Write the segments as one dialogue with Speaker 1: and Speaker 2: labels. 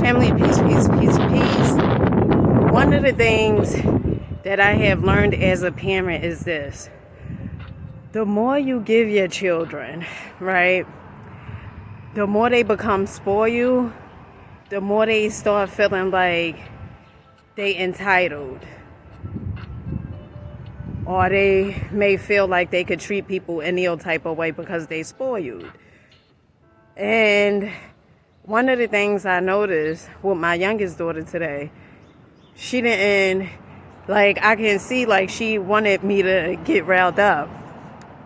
Speaker 1: Family, peace, peace, peace, peace. One of the things that I have learned as a parent is this. The more you give your children, right, the more they become spoiled, the more they start feeling like they entitled. Or they may feel like they could treat people any old type of way because they spoiled. And one of the things I noticed with my youngest daughter today, she didn't, like, I can see, like, she wanted me to get riled up.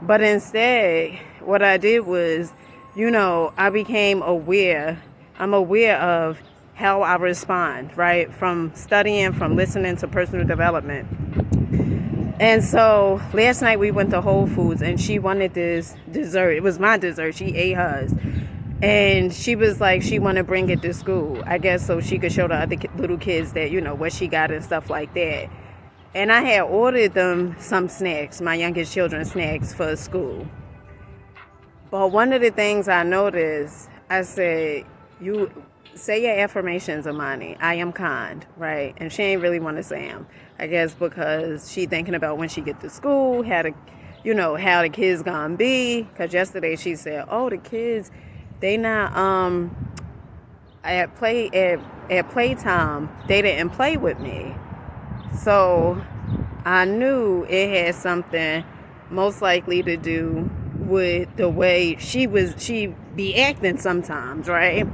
Speaker 1: But instead, what I did was, I became aware. I'm aware of how I respond, right? From studying, from listening to personal development. And so last night we went to Whole Foods and she wanted this dessert. It was my dessert. She ate hers. And she was like, she wanted to bring it to school, I guess, so she could show the other little kids that, what she got and stuff like that. And I had ordered them some snacks, my youngest children's snacks for school. But one of the things I noticed, I said, you say your affirmations, Amani. I am kind, right? And she ain't really want to say them. I guess because she thinking about when she get to school, how the kids gonna be. Because yesterday she said, oh, the kids, they not, at playtime, they didn't play with me. So I knew it had something most likely to do with the way she be acting sometimes, right?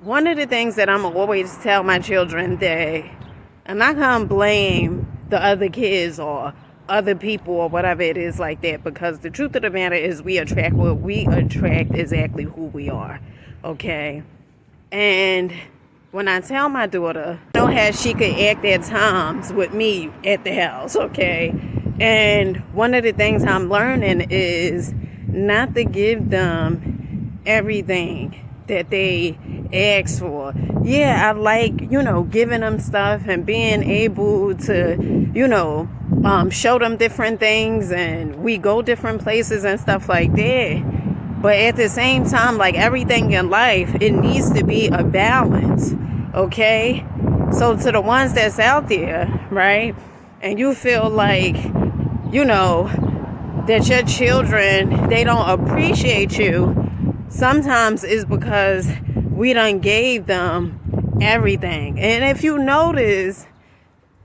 Speaker 1: One of the things that I'm always tell my children that I'm not gonna blame the other kids or other people or whatever it is like that, because the truth of the matter is we attract exactly who we are, okay? And when I tell my daughter, how she could act at times with me at the house, okay? And one of the things I'm learning is not to give them everything that they ask for. Yeah, I like, giving them stuff and being able to, show them different things, and we go different places and stuff like that. But at the same time, like everything in life, it needs to be a balance, okay? So to the ones that's out there, right, and you feel like, that your children, they don't appreciate you, sometimes it's because we done gave them everything. And if you notice,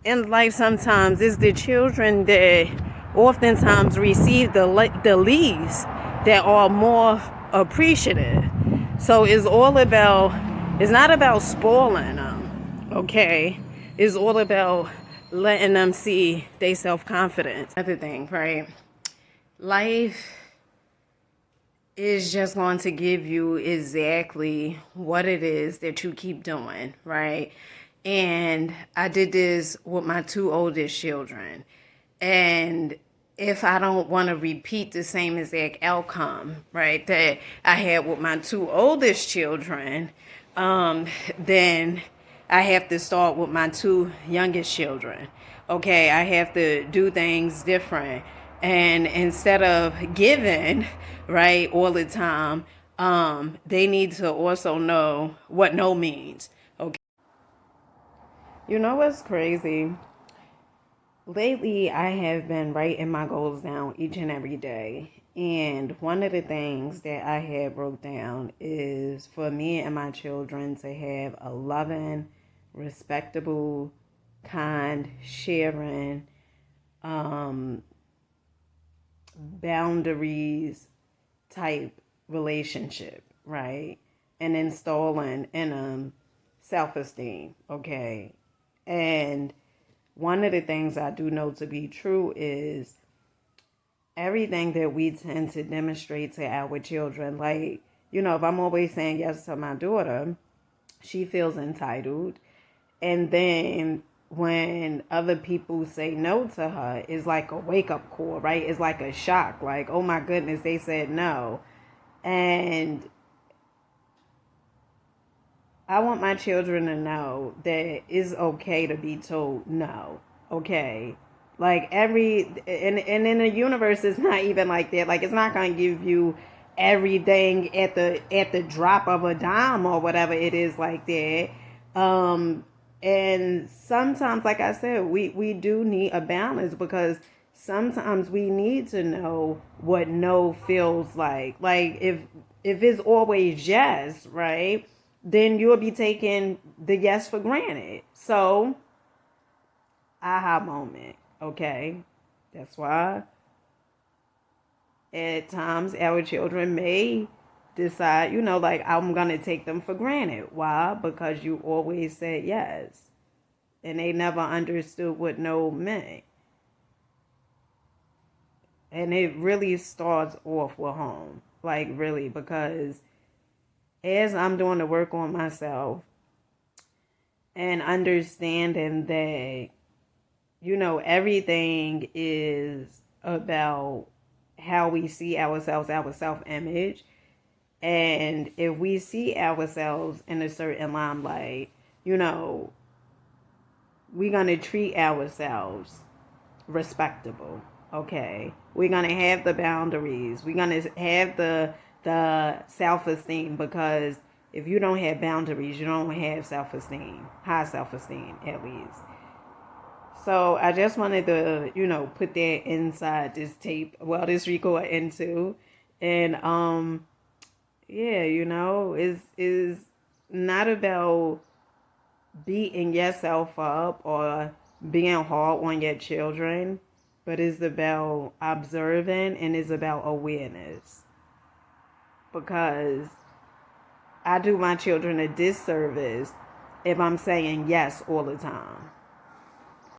Speaker 1: in life sometimes it's the children that oftentimes receive the least that are more appreciative. So it's not about spoiling them, okay? It's all about letting them see they self-confidence. Another thing, right? Life is just going to give you exactly what it is that you keep doing, right? And I did this with my two oldest children. And if I don't want to repeat the same exact outcome, right, that I had with my two oldest children, then I have to start with my two youngest children. Okay, I have to do things different. And instead of giving, right, all the time, they need to also know what no means. Okay. You know what's crazy? Lately, I have been writing my goals down each and every day. And one of the things that I have wrote down is for me and my children to have a loving, respectable, kind, sharing, boundaries type relationship, right? And installing in them self-esteem, okay? And one of the things I do know to be true is everything that we tend to demonstrate to our children, like, if I'm always saying yes to my daughter, she feels entitled. And then when other people say no to her, it's like a wake-up call, right? It's like a shock, like, oh my goodness, they said no. And I want my children to know that it's okay to be told no, okay? Like and in the universe, it's not even like that. Like, it's not going to give you everything at the drop of a dime or whatever it is like that. And sometimes, like I said, we do need a balance, because sometimes we need to know what no feels like. Like if it's always yes, right, then you'll be taking the yes for granted. So, aha moment, okay? That's why at times our children may decide, like, I'm going to take them for granted. Why? Because you always said yes. And they never understood what no meant. And it really starts off with home. Like, really, because as I'm doing the work on myself and understanding that, everything is about how we see ourselves, our self-image. And if we see ourselves in a certain limelight, we're going to treat ourselves respectable. Okay, we're going to have the boundaries. We're going to have the self-esteem, because if you don't have boundaries, you don't have self-esteem, high self-esteem at least. So I just wanted to, put that inside this tape, this record into. And yeah, is not about beating yourself up or being hard on your children, but it's about observing, and it's about awareness. Because I do my children a disservice if I'm saying yes all the time.